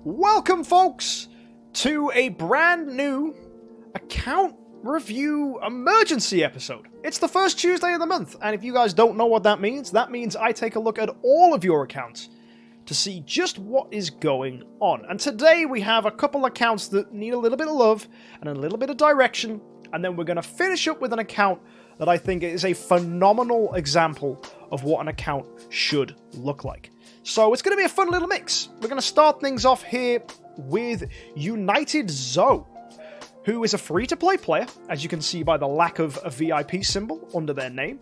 Welcome, folks, to a brand new account review emergency episode. It's the first Tuesday of the month, and if you guys don't know what that means I take a look at all of your accounts to see just what is going on. And today we have a couple accounts that need a little bit of love and a little bit of direction, and then we're going to finish up with an account that I think is a phenomenal example of what an account should look like. So it's going to be a fun little mix. We're going to start things off here with United Zoe, who is a free-to-play player, as you can see by the lack of a VIP symbol under their name.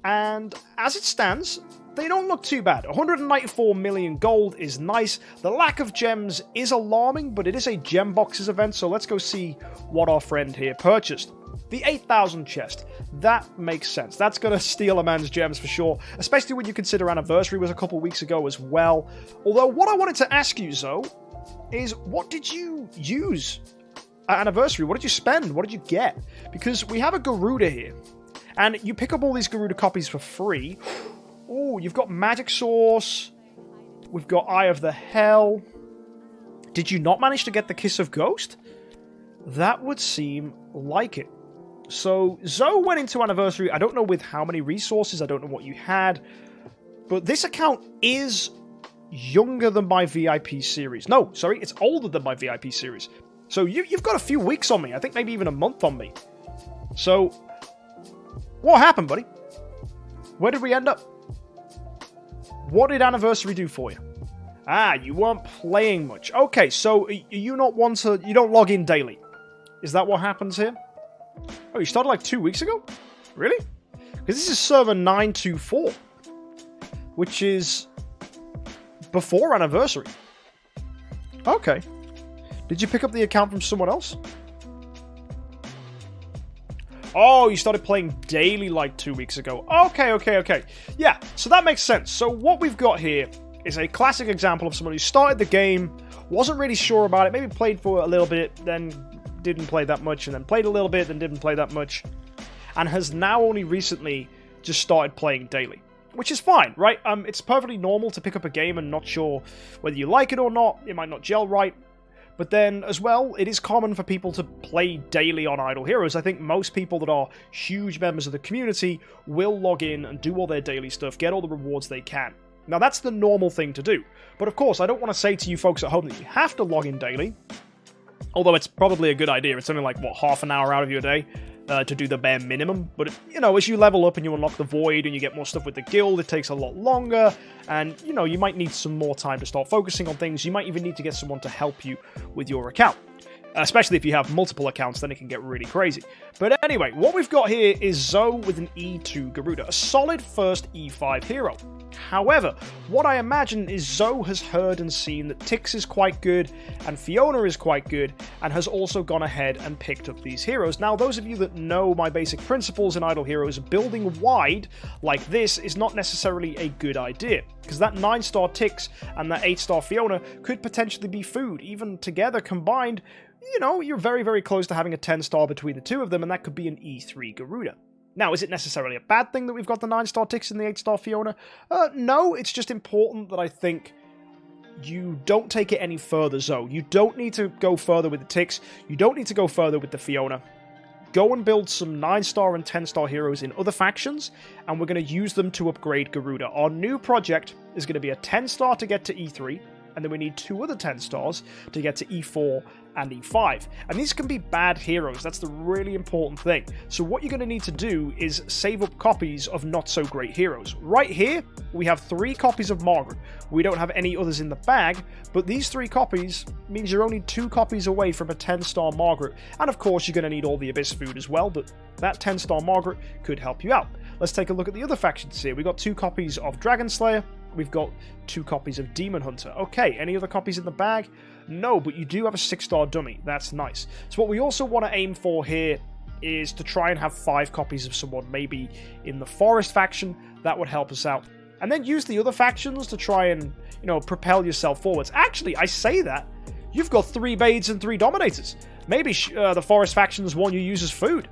And as it stands, they don't look too bad. 194 million gold is nice. The lack of gems is alarming, but it is a gem boxes event, so let's go see what our friend here purchased. The 8,000 chest. That makes sense. That's going to steal a man's gems for sure, especially when you consider Anniversary was a couple weeks ago as well. Although, what I wanted to ask you, Zoe, is what did you use at Anniversary? What did you spend? What did you get? Because we have a Garuda here, and you pick up all these Garuda copies for free. Oh, you've got Magic Source. We've got Eye of the Hell. Did you not manage to get the Kiss of Ghost? That would seem like it. So, Zoe went into Anniversary, I don't know with how many resources, I don't know what you had, but this account is younger than my VIP series. No, sorry, it's older than my VIP series. So, you've got a few weeks on me, I think maybe even a month on me. So, what happened, buddy? Where did we end up? What did Anniversary do for you? Ah, you weren't playing much. Okay, so you don't log in daily. Is that what happens here? Oh, you started like 2 weeks ago? Really? Because this is server 924, which is before Anniversary. Okay. Did you pick up the account from someone else? Oh, you started playing daily like 2 weeks ago. Okay. Yeah, so that makes sense. So what we've got here is a classic example of someone who started the game, wasn't really sure about it, maybe played for a little bit, then didn't play that much, and then played a little bit, then didn't play that much, and has now only recently just started playing daily. Which is fine, right? It's perfectly normal to pick up a game and not sure whether you like it or not, it might not gel right, but then, as well, it is common for people to play daily on Idle Heroes. I think most people that are huge members of the community will log in and do all their daily stuff, get all the rewards they can. Now, that's the normal thing to do. But of course, I don't want to say to you folks at home that you have to log in daily, although it's probably a good idea. It's only like, what, half an hour out of your day to do the bare minimum. But, as you level up and you unlock the Void and you get more stuff with the guild, it takes a lot longer. And, you might need some more time to start focusing on things. You might even need to get someone to help you with your account. Especially if you have multiple accounts, then it can get really crazy. But anyway, what we've got here is Zoe with an E2 Garuda. A solid first E5 hero. However, what I imagine is Zoe has heard and seen that Tix is quite good, and Fiona is quite good, and has also gone ahead and picked up these heroes. Now, those of you that know my basic principles in Idle Heroes, building wide like this is not necessarily a good idea, because that 9-star Tix and that 8-star Fiona could potentially be food. Even together, combined, you're very, very close to having a 10-star between the two of them, and that could be an E3 Garuda. Now, is it necessarily a bad thing that we've got the 9-star Tix and the 8-star Fiona? No, it's just important that I think you don't take it any further, Zoe. You don't need to go further with the Tix. You don't need to go further with the Fiona. Go and build some 9-star and 10-star heroes in other factions, and we're going to use them to upgrade Garuda. Our new project is going to be a 10-star to get to E3, and then we need 2 other 10 stars to get to E4 and E5. And these can be bad heroes, that's the really important thing. So what you're going to need to do is save up copies of not-so-great heroes. Right here, we have 3 copies of Margaret. We don't have any others in the bag, but these 3 copies means you're only 2 copies away from a 10-star Margaret. And of course, you're going to need all the Abyss food as well, but that 10-star Margaret could help you out. Let's take a look at the other factions here. We've got 2 copies of Dragon Slayer. We've got 2 copies of Demon Hunter. Okay, any other copies in the bag? No, but you do have a 6-star dummy. That's nice. So what we also want to aim for here is to try and have 5 copies of someone, maybe in the Forest faction. That would help us out. And then use the other factions to try and, propel yourself forwards. Actually, I say that. You've got 3 Bades and 3 Dominators. Maybe the Forest faction is one you use as food.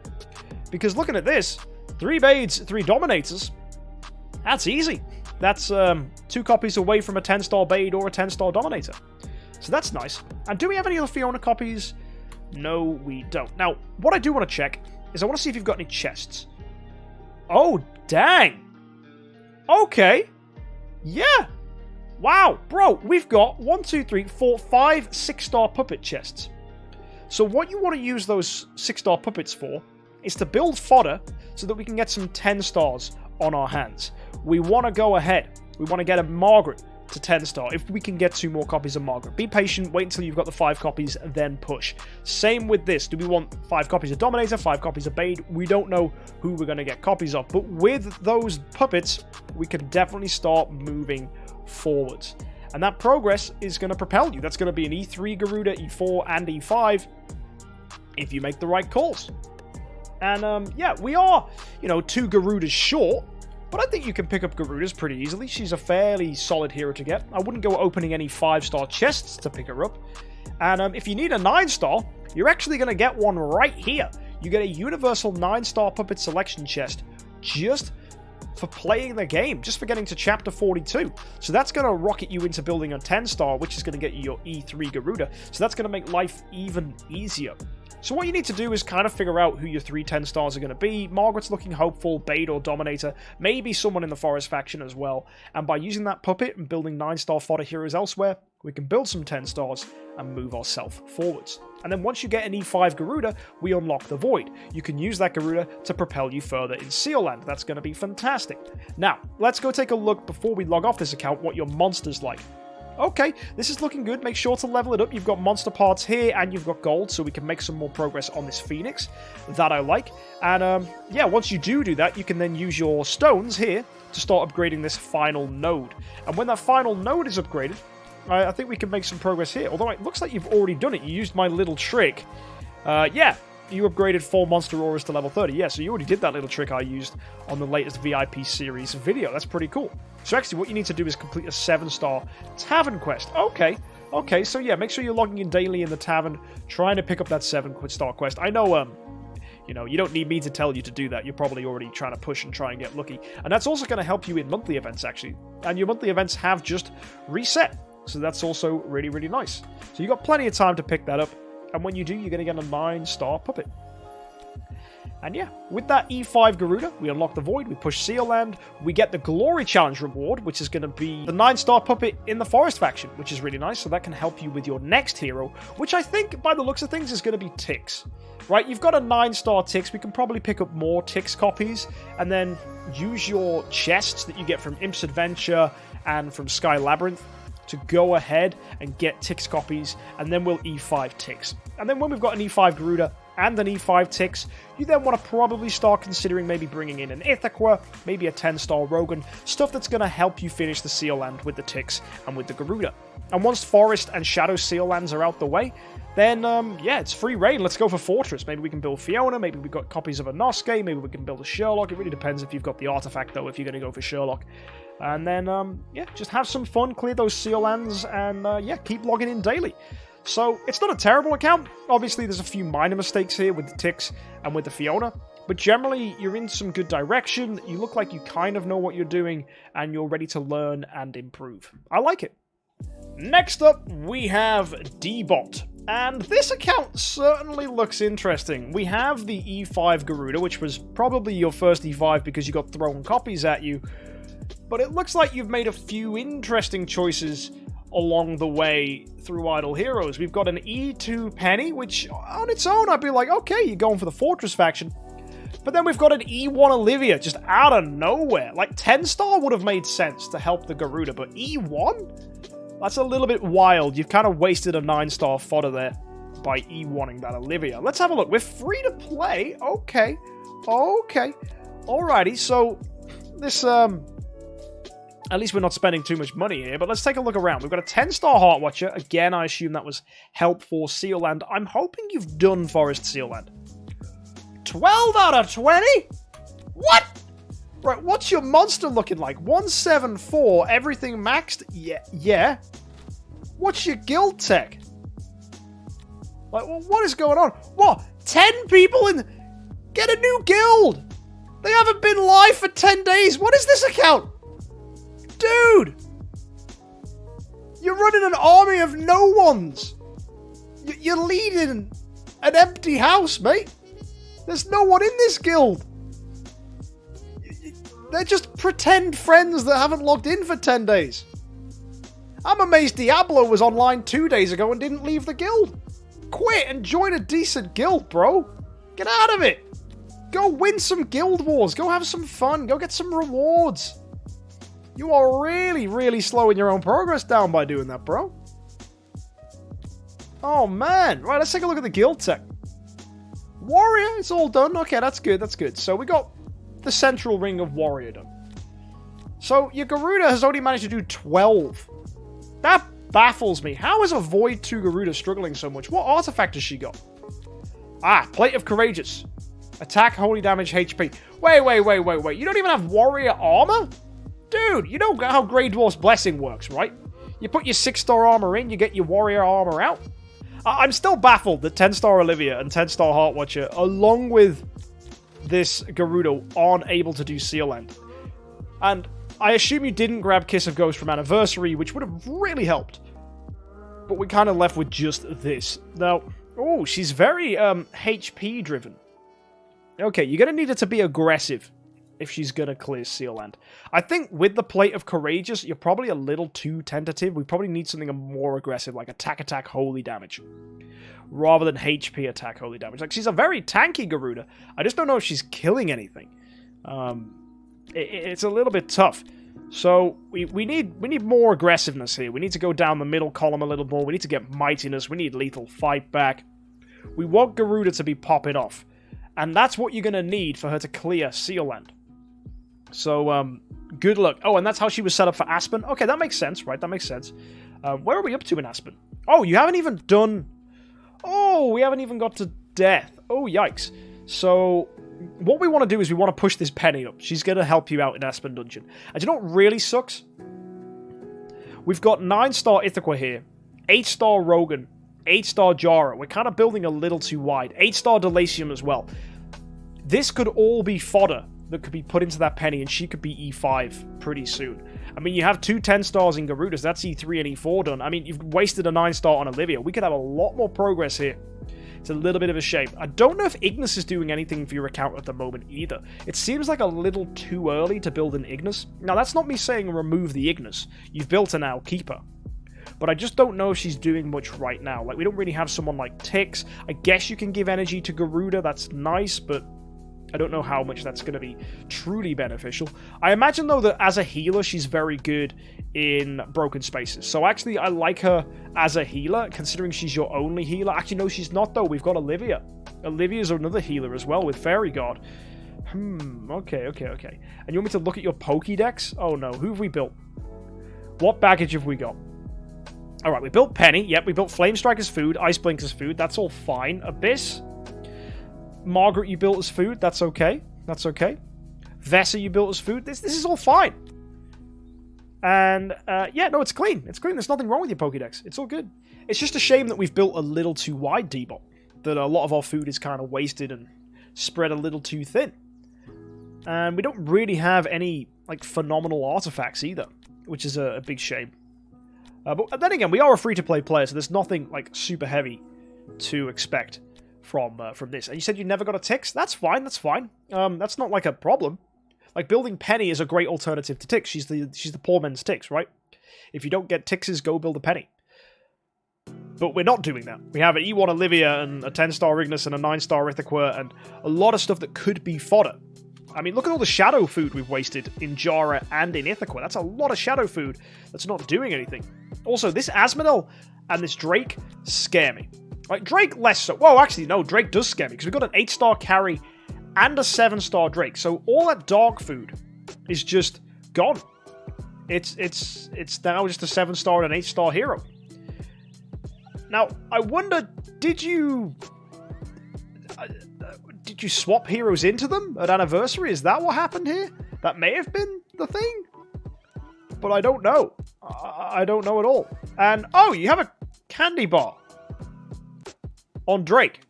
Because looking at this, 3 Bades, 3 Dominators, that's easy. That's 2 copies away from a 10-star Bade or a 10-star Dominator. So that's nice. And do we have any other Fiona copies? No, we don't. Now, what I do want to check is I want to see if you've got any chests. Oh, dang. Okay. Yeah. Wow, bro, we've got 1, 2, 3, 4, 5 6-star puppet chests. So what you want to use those 6-star puppets for is to build fodder so that we can get some 10 stars on our hands. We want to go ahead. We want to get a Margaret to 10-star if we can get 2 more copies of Margaret. Be patient, wait until you've got the 5 copies, then push. Same with this. Do we want 5 copies of Dominator, 5 copies of Bade? We don't know who we're going to get copies of, but with those puppets, we can definitely start moving forwards. And that progress is going to propel you. That's going to be an E3 Garuda, E4, and E5 if you make the right calls. And yeah, we are, 2 Garudas short, but I think you can pick up Garudas pretty easily. She's a fairly solid hero to get. I wouldn't go opening any 5-star chests to pick her up. And if you need a 9-star, you're actually going to get one right here. You get a universal 9-star puppet selection chest just for playing the game, just for getting to chapter 42. So that's going to rocket you into building a 10-star, which is going to get you your E3 Garuda. So that's going to make life even easier. So what you need to do is kind of figure out who your 3 10-stars are going to be. Margaret's looking hopeful, Bade or Dominator, maybe someone in the Forest faction as well. And by using that puppet and building 9-star fodder heroes elsewhere, we can build some 10 stars and move ourselves forwards. And then once you get an E5 Garuda, we unlock the Void. You can use that Garuda to propel you further in Seal Land. That's going to be fantastic. Now, let's go take a look before we log off this account what your monster's like. Okay, this is looking good. Make sure to level it up. You've got monster parts here, and you've got gold, so we can make some more progress on this Phoenix. That I like. And, yeah, once you do that, you can then use your stones here to start upgrading this final node. And when that final node is upgraded, I think we can make some progress here. Although it looks like you've already done it. You used my little trick. Yeah, you upgraded 4 monster auras to level 30. Yeah, so you already did that little trick I used on the latest VIP series video. That's pretty cool. So actually, what you need to do is complete a 7-star tavern quest. Okay, so yeah, make sure you're logging in daily in the tavern, trying to pick up that 7-star quest. I know, you don't need me to tell you to do that. You're probably already trying to push and try and get lucky. And that's also going to help you in monthly events, actually. And your monthly events have just reset. So that's also really, really nice. So you've got plenty of time to pick that up. And when you do, you're going to get a 9-star puppet. And yeah, with that E5 Garuda, we unlock the Void, we push Seal Land, we get the Glory Challenge reward, which is going to be the 9-star puppet in the Forest faction, which is really nice, so that can help you with your next hero, which I think, by the looks of things, is going to be Tix. Right, you've got a 9-star Tix, we can probably pick up more Tix copies, and then use your chests that you get from Imp's Adventure and from Sky Labyrinth to go ahead and get Tix copies, and then we'll E5 Tix. And then when we've got an E5 Garuda and an E5 Tix, you then want to probably start considering maybe bringing in an Ithaca, maybe a 10-star Rogan, stuff that's going to help you finish the Seal Land with the Tix and with the Garuda. And once Forest and Shadow Seal Lands are out the way, then, yeah, it's free reign. Let's go for Fortress. Maybe we can build Fiona, maybe we've got copies of a Nosuke, maybe we can build a Sherlock. It really depends if you've got the artifact, though, if you're going to go for Sherlock. And then, yeah, just have some fun, clear those Seal Lands, and, yeah, keep logging in daily. So, it's not a terrible account. Obviously, there's a few minor mistakes here with the Tix and with the Fiona. But generally, you're in some good direction. You look like you kind of know what you're doing, and you're ready to learn and improve. I like it. Next up, we have D-Bot. And this account certainly looks interesting. We have the E5 Garuda, which was probably your first E5 because you got thrown copies at you. But it looks like you've made a few interesting choices along the way through Idle Heroes. We've got an E2 Penny, which on its own I'd be like, okay, you're going for the Fortress faction. But then we've got an E1 Olivia just out of nowhere. Like 10-star would have made sense to help the Garuda, but E1? That's a little bit wild. You've kind of wasted a 9-star fodder there by E1ing that Olivia. Let's have a look. We're free to play. Okay. Alrighty, so this, at least we're not spending too much money here, but let's take a look around. We've got a 10-star Heart Watcher. Again, I assume that was help for Seal Land. I'm hoping you've done Forest Seal Land. 12 out of 20? What? Right, what's your monster looking like? 174, everything maxed? Yeah. What's your guild tech? Like, what is going on? What? 10 people in... Get a new guild! They haven't been live for 10 days. What is this account? Dude! You're running an army of no ones. You're leading an empty house, mate. There's no one in this guild. They're just pretend friends that haven't logged in for 10 days. I'm amazed Diablo was online 2 days ago and didn't leave the guild. Quit and join a decent guild, bro. Get out of it. Go win some guild wars. Go have some fun. Go get some rewards. You are really, really slowing your own progress down by doing that, bro. Oh, man. Right, let's take a look at the guild tech. Warrior, it's all done. Okay, that's good, that's good. So we got the central ring of warrior done. So your Garuda has only managed to do 12. That baffles me. How is a Void 2 Garuda struggling so much? What artifact has she got? Ah, Plate of Courageous. Attack, holy damage, HP. Wait. You don't even have warrior armor? Dude, you know how Grey Dwarf's Blessing works, right? You put your 6-star armor in, you get your warrior armor out. I'm still baffled that 10-star Olivia and 10-star Heartwatcher, along with this Garuda, aren't able to do Seal End. And I assume you didn't grab Kiss of Ghost from Anniversary, which would have really helped. But we're kind of left with just this. Now, oh, she's very HP driven. Okay, you're going to need her to be aggressive if she's going to clear Seal End. I think with the Plate of Courageous, you're probably a little too tentative. We probably need something more aggressive, like attack, holy damage, rather than HP attack, holy damage. Like, she's a very tanky Garuda. I just don't know if she's killing anything. It's a little bit tough. So we need more aggressiveness here. We need to go down the middle column a little more. We need to get mightiness. We need lethal fight back. We want Garuda to be popping off. And that's what you're going to need for her to clear Seal End. So, good luck. Oh, and that's how she was set up for Aspen. Okay, that makes sense, right? That makes sense. Where are we up to in Aspen? Oh, you haven't even done... Oh, we haven't even got to death. Oh, yikes. So, what we want to do is we want to push this Penny up. She's going to help you out in Aspen Dungeon. And you know what really sucks? We've got 9-star Ithaca here, 8-star Rogan, 8-star Jara. We're kind of building a little too wide. 8-star Delasium as well. This could all be fodder that could be put into that Penny, and she could be E5 pretty soon. I mean, you have 2 10-stars in Garudas. That's E3 and E4 done. I mean, you've wasted a 9-star on Olivia. We could have a lot more progress here. It's a little bit of a shame. I don't know if Ignis is doing anything for your account at the moment either. It seems like a little too early to build an Ignis. Now, that's not me saying remove the Ignis. You've built her now, keep her. But I just don't know if she's doing much right now. Like, we don't really have someone like Tix. I guess you can give energy to Garuda. That's nice, but I don't know how much that's going to be truly beneficial. I imagine, though, that as a healer, she's very good in broken spaces. So, actually, I like her as a healer, considering she's your only healer. Actually, no, she's not, though. We've got Olivia. Olivia's another healer as well with Fairy God. Okay. And you want me to look at your Pokédex? Oh, no. Who have we built? What baggage have we got? Alright, we built Penny. Yep, we built Flame Strike as food. Ice Blink as food. That's all fine. Abyss. Margaret you built as food. That's okay. That's okay. Vessa you built as food. This is all fine. And, yeah, no, it's clean. It's clean. There's nothing wrong with your Pokédex. It's all good. It's just a shame that we've built a little too wide, D-Bot. That a lot of our food is kind of wasted and spread a little too thin. And we don't really have any, like, phenomenal artifacts either, which is a big shame. But then again, we are a free-to-play player, so there's nothing, like, super heavy to expect from this. And you said you never got a Tix? That's fine, that's fine. That's not, like, a problem. Like, building Penny is a great alternative to Tix. She's the poor man's Tix, right? If you don't get Tixes, go build a Penny. But we're not doing that. We have an E1 Olivia and a 10-star Ignis and a 9-star Ithaca and a lot of stuff that could be fodder. I mean, look at all the shadow food we've wasted in Jara and in Ithaca. That's a lot of shadow food that's not doing anything. Also, this Asmodel and this Drake scare me. Like, Drake less so. Whoa, actually, no, Drake does scare me because we've got an 8-star carry and a 7-star Drake. So all that dog food is just gone. It's now just a 7-star and an 8-star hero. Now, I wonder, did you swap heroes into them at Anniversary? Is that what happened here? That may have been the thing? But I don't know. I don't know at all. And, oh, you have a candy bar on Drake.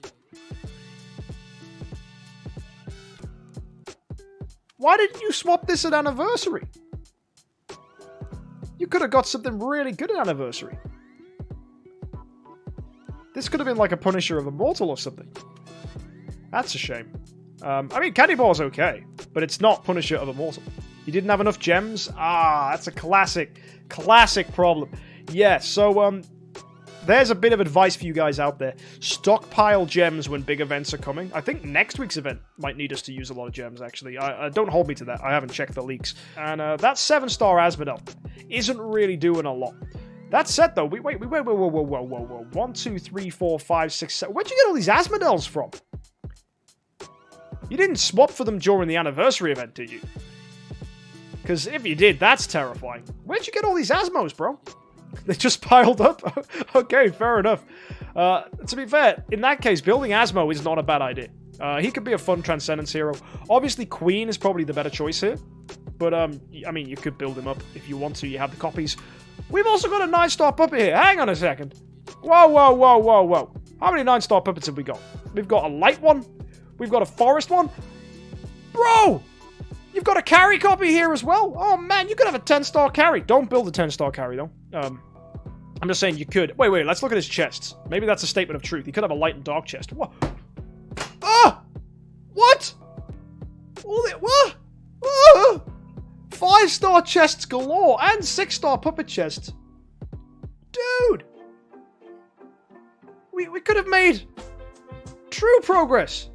Why didn't you swap this at Anniversary? You could have got something really good at Anniversary. This could have been like a Punisher of Immortal or something. That's a shame. I mean, Candy Bar's okay, but it's not Punisher of Immortal. You didn't have enough gems? Ah, that's a classic problem. Yeah, so, there's a bit of advice for you guys out there. Stockpile gems when big events are coming. I think next week's event might need us to use a lot of gems, actually. Don't hold me to that. I haven't checked the leaks. And that 7-star Asmodel isn't really doing a lot. That said, though, whoa. 1, 2, 3, 4, 5, 6, 7. Where'd you get all these Asmodels from? You didn't swap for them during the anniversary event, did you? Because if you did, that's terrifying. Where'd you get all these Asmos, bro? They just piled up? Okay, fair enough. To be fair, in that case, building Asmo is not a bad idea. He could be a fun Transcendence hero. Obviously, Queen is probably the better choice here. But, I mean, you could build him up if you want to. You have the copies. We've also got a 9-star puppet here. Hang on a second. Whoa. How many 9-star puppets have we got? We've got a light one. We've got a forest one. Bro! You've got a carry copy here as well? Oh, man, you could have a 10-star carry. Don't build a 10-star carry, though. I'm just saying you could. Wait, let's look at his chests. Maybe that's a statement of truth. He could have a light and dark chest. What? Ah! What? What? Ah! 5-star chests galore and 6-star puppet chests. Dude! We could have made true progress.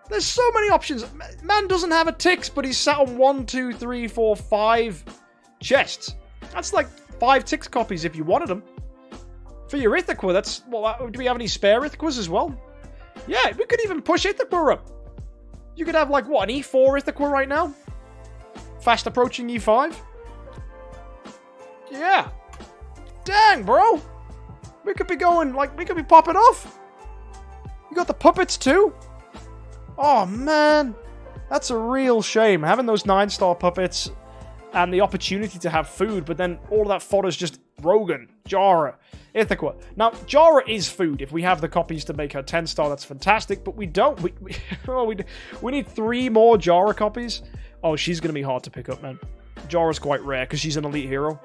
There's so many options. Man doesn't have a ticks, but he's sat on 1, 2, 3, 4, 5 chests. That's like 5 ticks copies if you wanted them. For your Ithaca, that's... Well, do we have any spare Ithacas as well? Yeah, we could even push Ithaca up. You could have, like, what, an E4 Ithaca right now? Fast approaching E5? Yeah. Dang, bro. We could be going, like, we could be popping off. You got the puppets, too? Oh, man. That's a real shame. Having those 9-star puppets and the opportunity to have food, but then all of that fodder's just Rogan, Jara, Ithaca. Now, Jara is food. If we have the copies to make her 10-star, that's fantastic, but we don't. We need 3 more Jara copies. Oh, she's going to be hard to pick up, man. Jara's quite rare because she's an elite hero.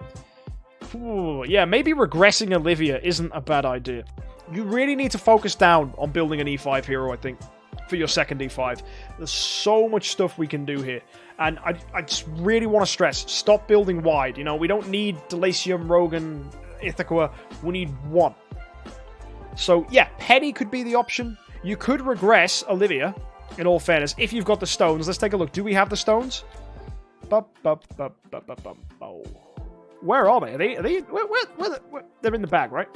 Ooh, yeah, maybe regressing Olivia isn't a bad idea. You really need to focus down on building an E5 hero, I think, for your second E5. There's so much stuff we can do here. And I just really want to stress, stop building wide. You know, we don't need Delasium, Rogan, Ithaca. We need 1. So, yeah, Penny could be the option. You could regress Olivia, in all fairness, if you've got the stones. Let's take a look. Do we have the stones? Where are they? Are they where, they're in the bag, right?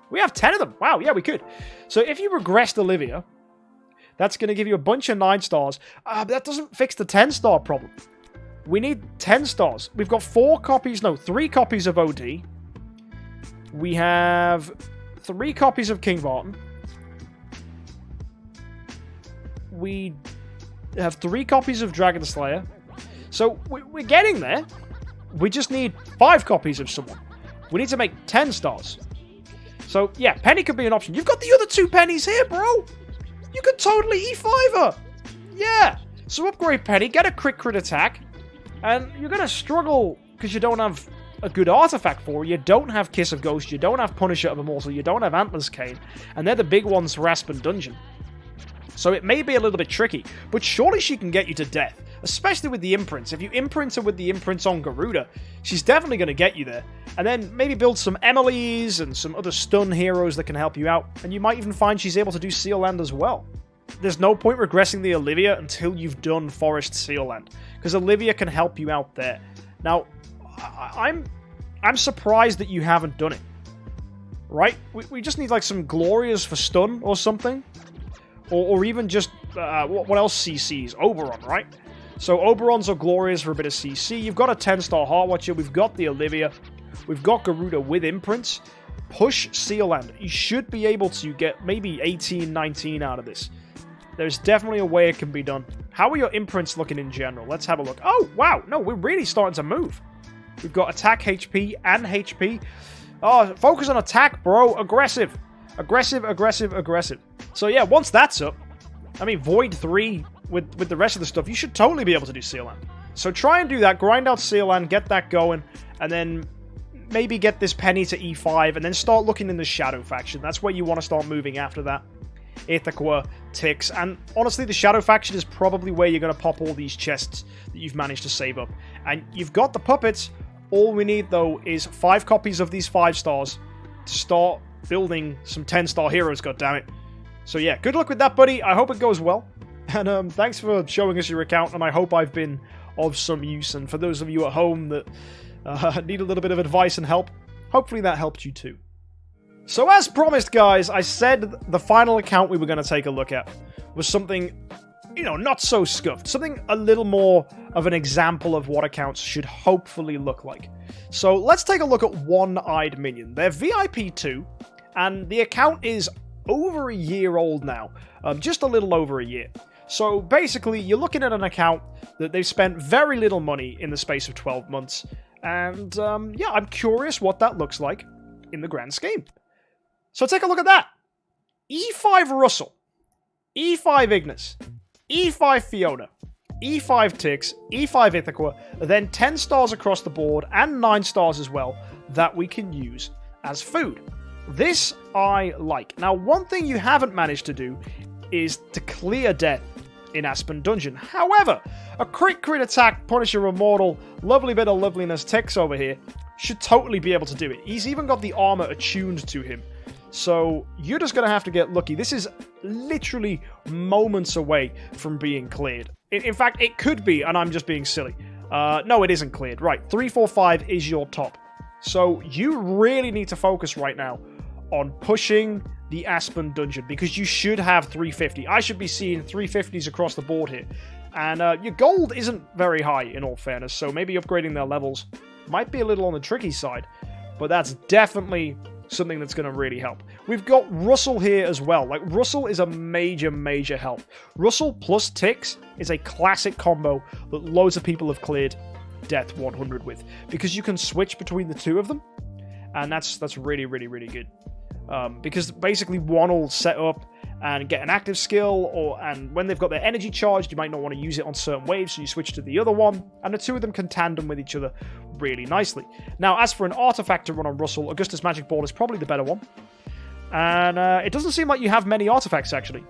We have 10 of them. Wow, yeah, we could. So if you regressed Olivia, that's going to give you a bunch of 9 stars. But that doesn't fix the 10-star problem. We need 10 stars. We've got 3 copies of OD. We have 3 copies of King Barton. We have 3 copies of Dragon Slayer. So we're getting there. We just need 5 copies of someone. We need to make 10 stars. So, yeah, Penny could be an option. You've got the other 2 pennies here, bro. You could totally E5 her. Yeah. So upgrade Penny, get a crit attack. And you're going to struggle because you don't have a good artifact for her. You don't have Kiss of Ghost. You don't have Punisher of Immortal. You don't have Antler's Cane. And they're the big ones for Aspen Dungeon. So it may be a little bit tricky. But surely she can get you to death. Especially with the imprints. If you imprint her with the imprints on Garuda, she's definitely going to get you there. And then maybe build some Emily's and some other stun heroes that can help you out. And you might even find she's able to do Seal Land as well. There's no point regressing the Olivia until you've done Forest Seal Land. Because Olivia can help you out there. Now, I'm surprised that you haven't done it. Right? We just need like some Glorias for stun or something. Or even just, what else CCs? Oberon, right? So Oberons or Glorias for a bit of CC. You've got a 10-star Heart Watcher. We've got the Olivia. We've got Garuda with imprints. Push Seal Land. You should be able to get maybe 18, 19 out of this. There's definitely a way it can be done. How are your imprints looking in general? Let's have a look. Oh, wow. No, we're really starting to move. We've got attack HP and HP. Oh, focus on attack, bro. Aggressive. Aggressive. So yeah, once that's up, I mean, Void 3 with the rest of the stuff, you should totally be able to do Seal Land. So try and do that. Grind out Sealand, get that going, and then maybe get this penny to E5, and then start looking in the Shadow faction. That's where you want to start moving after that. Ithaca, Ticks, and honestly, the Shadow faction is probably where you're going to pop all these chests that you've managed to save up. And you've got the puppets. All we need, though, is 5 copies of these 5 stars to start building some 10-star heroes, goddammit. So yeah, good luck with that, buddy. I hope it goes well. And thanks for showing us your account, and I hope I've been of some use. And for those of you at home that need a little bit of advice and help, hopefully that helped you too. So as promised, guys, I said the final account we were going to take a look at was something, you know, not so scuffed. Something a little more of an example of what accounts should hopefully look like. So let's take a look at One-Eyed Minion. They're VIP 2, and the account is over a year old now. Just a little over a year. So basically, you're looking at an account that they've spent very little money in the space of 12 months. And yeah, I'm curious what that looks like in the grand scheme. So take a look at that. E5 Russell, E5 Ignis, E5 Fiona, E5 Ticks, E5 Ithaca, then 10 stars across the board and 9 stars as well that we can use as food. This I like. Now, one thing you haven't managed to do is to clear death in Aspen Dungeon. However, a crit attack, Punisher Immortal, lovely bit of loveliness Ticks over here, should totally be able to do it. He's even got the armor attuned to him. So you're just going to have to get lucky. This is literally moments away from being cleared. In fact, it could be, and I'm just being silly. No, it isn't cleared. Right, 345 is your top. So you really need to focus right now on pushing the Aspen Dungeon, because you should have 350. I should be seeing 350s across the board here. And your gold isn't very high, in all fairness, so maybe upgrading their levels might be a little on the tricky side. But that's definitely something that's going to really help. We've got Russell here as well. Like, Russell is a major help. Russell plus Ticks is a classic combo that loads of people have cleared Death 100 with, because you can switch between the two of them, and that's really good. Because basically one will set up and get an active skill, and when they've got their energy charged, you might not want to use it on certain waves, so you switch to the other one, and the two of them can tandem with each other really nicely. Now, as for an artifact to run on Russell, Augustus Magic Ball is probably the better one, and it doesn't seem like you have many artifacts, actually.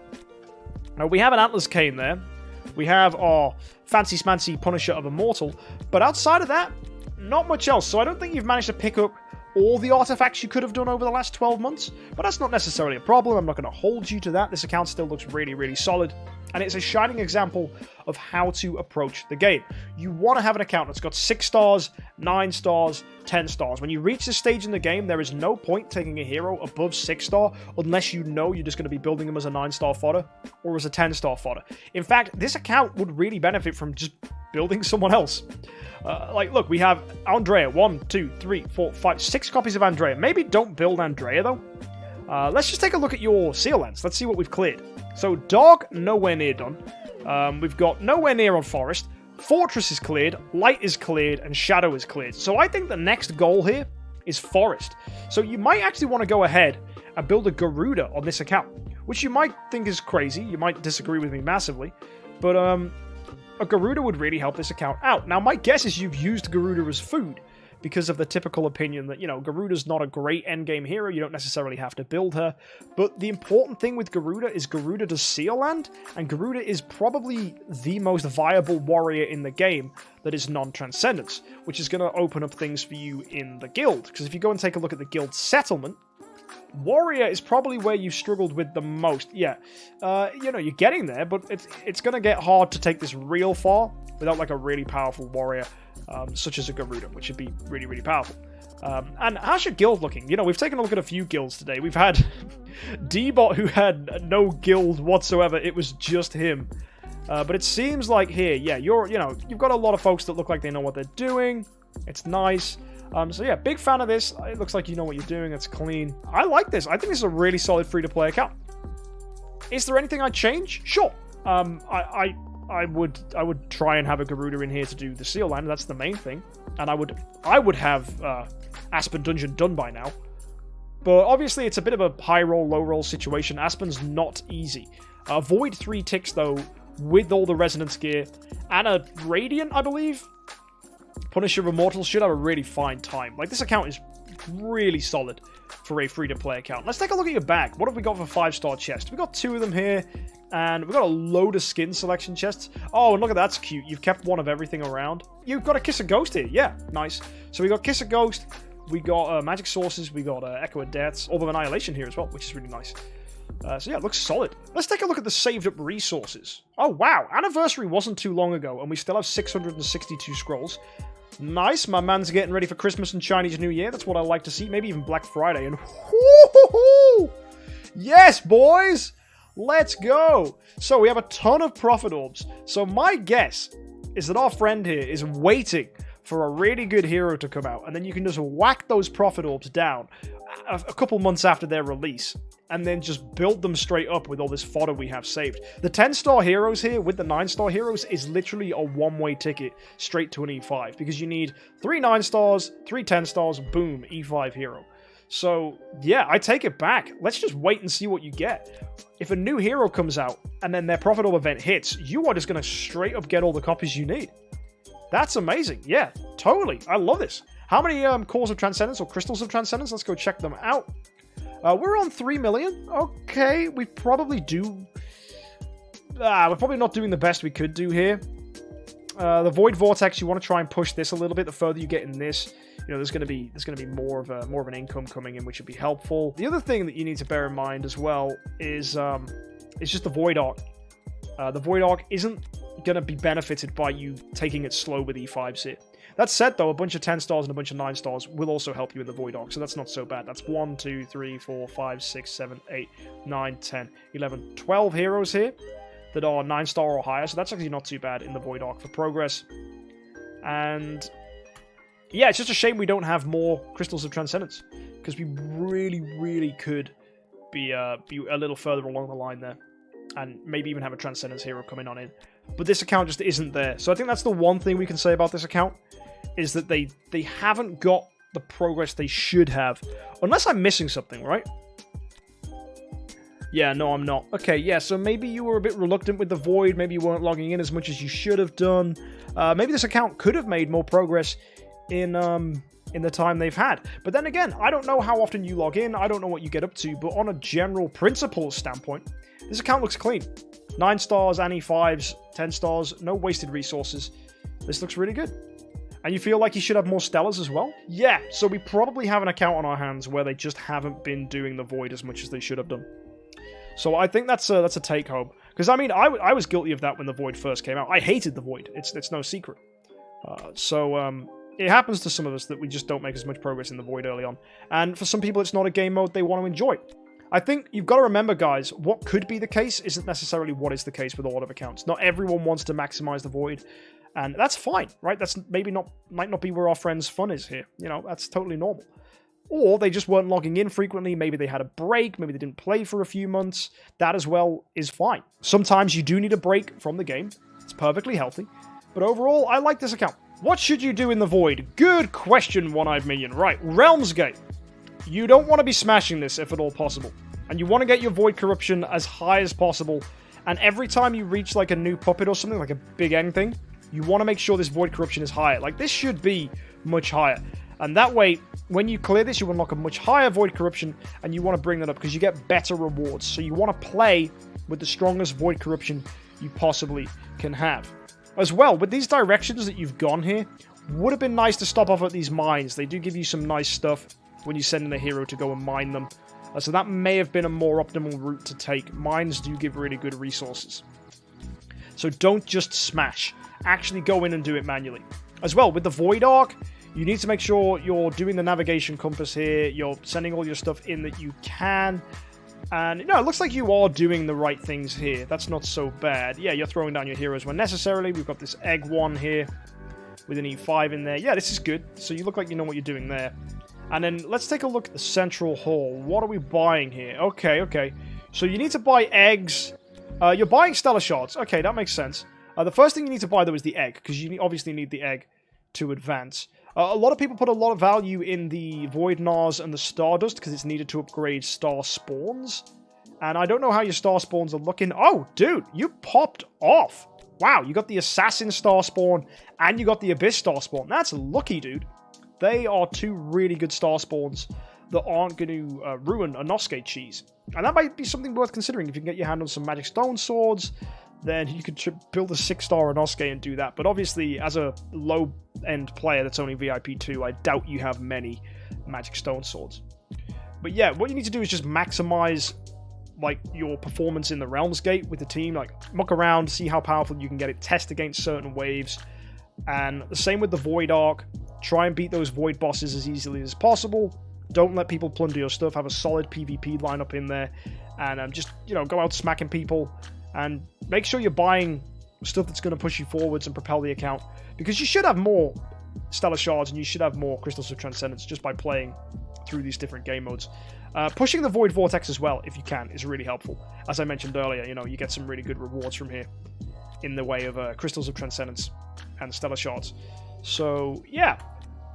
Now, we have an Atlas Cane there, we have our fancy smancy Punisher of Immortal, but outside of that, not much else. So I don't think you've managed to pick up all the artifacts you could have done over the last 12 months, but that's not necessarily a problem. I'm not going to hold you to that. This account still looks really solid, and it's a shining example of how to approach the game. You want to have an account that's got 6 stars, 9 stars, 10 stars. When you reach this stage in the game, there is no point taking a hero above 6 star unless you know you're just going to be building them as a 9-star fodder or as a 10-star fodder. In fact, this account would really benefit from just building someone else. Like, look, we have Andrea. 1, 2, 3, 4, 5, 6 copies of Andrea. Maybe don't build Andrea, though. Let's just take a look at your seal lands. Let's see what we've cleared. So, Dog, nowhere near done. We've got nowhere near on Forest. Fortress is cleared, Light is cleared, and Shadow is cleared. So I think the next goal here is Forest. So you might actually want to go ahead and build a Garuda on this account, which you might think is crazy. You might disagree with me massively. But, a Garuda would really help this account out. Now, my guess is you've used Garuda as food because of the typical opinion that, you know, Garuda's not a great endgame hero. You don't necessarily have to build her. But the important thing with Garuda is Garuda does seal land, and Garuda is probably the most viable warrior in the game that is non-transcendence, which is going to open up things for you in the guild. Because if you go and take a look at the guild settlement, Warrior is probably where you've struggled with the most. Yeah, you know, you're getting there, but it's going to get hard to take this real far without, like, a really powerful warrior, such as a Garuda, which would be really powerful. And how's your guild looking? You know, we've taken a look at a few guilds today. We've had D-Bot, who had no guild whatsoever. It was just him. But it seems like here, yeah, you've got a lot of folks that look like they know what they're doing. It's nice. So yeah, big fan of this. It looks like you know what you're doing. It's clean. I like this. I think this is a really solid free-to-play account. Is there anything I'd change? Sure. I would try and have a Garuda in here to do the seal land. That's the main thing. And I would have Aspen Dungeon done by now. But obviously it's a bit of a high roll, low roll situation. Aspen's not easy. Avoid 3 ticks though with all the Resonance gear and a Radiant, I believe. Punisher Immortal should have a really fine time. Like, this account is really solid for a free-to-play account. Let's take a look at your bag. What have we got for 5-star chests? We got 2 of them here, and we've got a load of skin selection chests. Oh, and look at that, that's cute. You've kept one of everything around. You've got a Kiss of Ghost here. Yeah, nice. So we got Kiss of Ghost, we got Magic Sources, we got Echo of Deaths, Orb of Annihilation here as well, which is really nice. So yeah, it looks solid. Let's take a look at the saved up resources. Oh, wow. Anniversary wasn't too long ago, and we still have 662 scrolls. Nice, my man's getting ready for Christmas and Chinese New Year. That's what I like to see. Maybe even Black Friday. And whoo-hoo-hoo! Yes, boys! Let's go! So we have a ton of Prophet Orbs. So my guess is that our friend here is waiting for a really good hero to come out. And then you can just whack those Prophet Orbs down a couple months after their release. And then just build them straight up with all this fodder we have saved. The 10-star heroes here with the 9-star heroes is literally a one-way ticket straight to an E5. Because you need 3 9-stars, 3 10-stars, boom, E5 hero. So, yeah, I take it back. Let's just wait and see what you get. If a new hero comes out and then their Prophet Orb event hits, you are just going to straight up get all the copies you need. That's amazing. Yeah, totally. I love this. How many Cores of Transcendence or Crystals of Transcendence? Let's go check them out. We're on 3 million. Okay, we probably do... we're probably not doing the best we could do here. The Void Vortex, you want to try and push this a little bit. The further you get in this, you know, there's going to be more of an income coming in, which would be helpful. The other thing that you need to bear in mind as well is it's just the Void Arc. The Void Arc isn't going to be benefited by you taking it slow with E5s here. That said, though, a bunch of 10 stars and a bunch of 9 stars will also help you in the Void Arc, so that's not so bad. That's 1, 2, 3, 4, 5, 6, 7, 8, 9, 10, 11, 12 heroes here that are 9-star or higher, so that's actually not too bad in the Void Arc for progress. And yeah, it's just a shame we don't have more Crystals of Transcendence, because we really, really could be a little further along the line there, and maybe even have a Transcendence hero coming on in. But this account just isn't there. So I think that's the one thing we can say about this account, is that they haven't got the progress they should have. Unless I'm missing something, right? Yeah, no, I'm not. Okay, yeah, so maybe you were a bit reluctant with the Void. Maybe you weren't logging in as much as you should have done. Maybe this account could have made more progress in the time they've had. But then again, I don't know how often you log in. I don't know what you get up to. But on a general principles standpoint, this account looks clean. 9 stars, and E5s, 10 stars, no wasted resources. This looks really good. And you feel like you should have more Stellars as well? Yeah, so we probably have an account on our hands where they just haven't been doing the Void as much as they should have done. So I think that's a take-home. Because, I mean, I was guilty of that when the Void first came out. I hated the Void. It's no secret. It happens to some of us that we just don't make as much progress in the Void early on. And for some people, it's not a game mode they want to enjoy. I think you've got to remember, guys, what could be the case isn't necessarily what is the case with a lot of accounts. Not everyone wants to maximize the Void, and that's fine, right? That's might not be where our friends' fun is here. You know, that's totally normal. Or they just weren't logging in frequently. Maybe they had a break. Maybe they didn't play for a few months. That as well is fine. Sometimes you do need a break from the game. It's perfectly healthy. But overall, I like this account. What should you do in the Void? Good question, One-Eyed Minion. Right, Realms Gate. You don't want to be smashing this if at all possible. And you want to get your Void Corruption as high as possible. And every time you reach like a new puppet or something, like a big end thing, you want to make sure this Void Corruption is higher. Like, this should be much higher. And that way, when you clear this, you unlock a much higher Void Corruption, and you want to bring that up because you get better rewards. So you want to play with the strongest Void Corruption you possibly can have. As well, with these directions that you've gone here, would have been nice to stop off at these mines. They do give you some nice stuff when you send in a hero to go and mine them. So that may have been a more optimal route to take. Mines do give really good resources. So don't just smash. Actually go in and do it manually. As well, with the Void Arc, you need to make sure you're doing the navigation compass here. You're sending all your stuff in that you can. And, you know, it looks like you are doing the right things here. That's not so bad. Yeah, you're throwing down your heroes when necessarily. We've got this egg one here with an E5 in there. Yeah, this is good. So you look like you know what you're doing there. And then let's take a look at the central hall. What are we buying here? Okay. So you need to buy eggs. You're buying Stellar Shards. Okay, that makes sense. The first thing you need to buy, though, is the egg, because you obviously need the egg to advance. A lot of people put a lot of value in the Void Nars and the Stardust, because it's needed to upgrade star spawns. And I don't know how your star spawns are looking. Oh, dude, you popped off. Wow, you got the Assassin star spawn and you got the Abyss star spawn. That's lucky, dude. They are two really good star spawns that aren't going to ruin a Nosuke cheese. And that might be something worth considering. If you can get your hand on some Magic Stone swords, then you could build a 6-star Inosuke and do that. But obviously, as a low-end player that's only VIP 2, I doubt you have many Magic Stone swords. But yeah, what you need to do is just maximize like your performance in the Realms Gate with the team. Like, muck around, see how powerful you can get it, test against certain waves. And the same with the Void Arc. Try and beat those Void bosses as easily as possible. Don't let people plunder your stuff. Have a solid PvP lineup in there. And just, go out smacking people. And make sure you're buying stuff that's going to push you forwards and propel the account. Because you should have more Stellar Shards and you should have more Crystals of Transcendence just by playing through these different game modes. Pushing the Void Vortex as well, if you can, is really helpful. As I mentioned earlier, you get some really good rewards from here in the way of Crystals of Transcendence and Stellar Shards. So, yeah.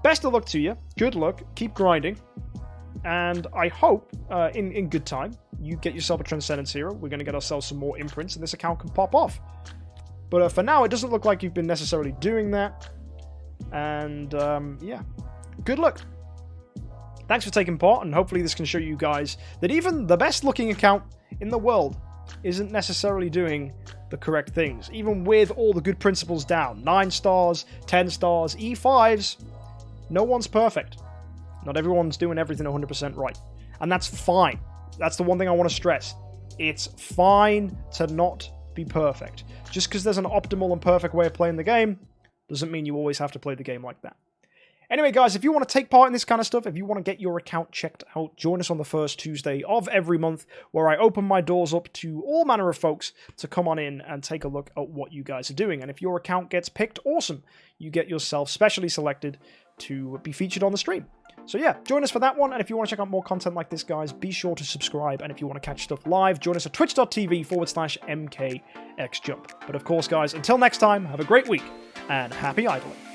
Best of luck to you. Good luck. Keep grinding. And I hope, in good time, you get yourself a Transcendence hero. We're going to get ourselves some more imprints, and this account can pop off. But for now, it doesn't look like you've been necessarily doing that. And, yeah. Good luck. Thanks for taking part, and hopefully this can show you guys that even the best-looking account in the world isn't necessarily doing the correct things. Even with all the good principles down. 9 stars, 10 stars, E5s. No one's perfect. Not everyone's doing everything 100% right. And that's fine. That's the one thing I want to stress. It's fine to not be perfect. Just because there's an optimal and perfect way of playing the game doesn't mean you always have to play the game like that. Anyway, guys, if you want to take part in this kind of stuff, if you want to get your account checked out, join us on the first Tuesday of every month, where I open my doors up to all manner of folks to come on in and take a look at what you guys are doing. And if your account gets picked, awesome. You get yourself specially selected to be featured on the stream. So yeah, join us for that one, and if you want to check out more content like this, guys, be sure to subscribe, and if you want to catch stuff live, join us at twitch.tv/MKxJUMP. But of course, guys, until next time, have a great week, and happy idling.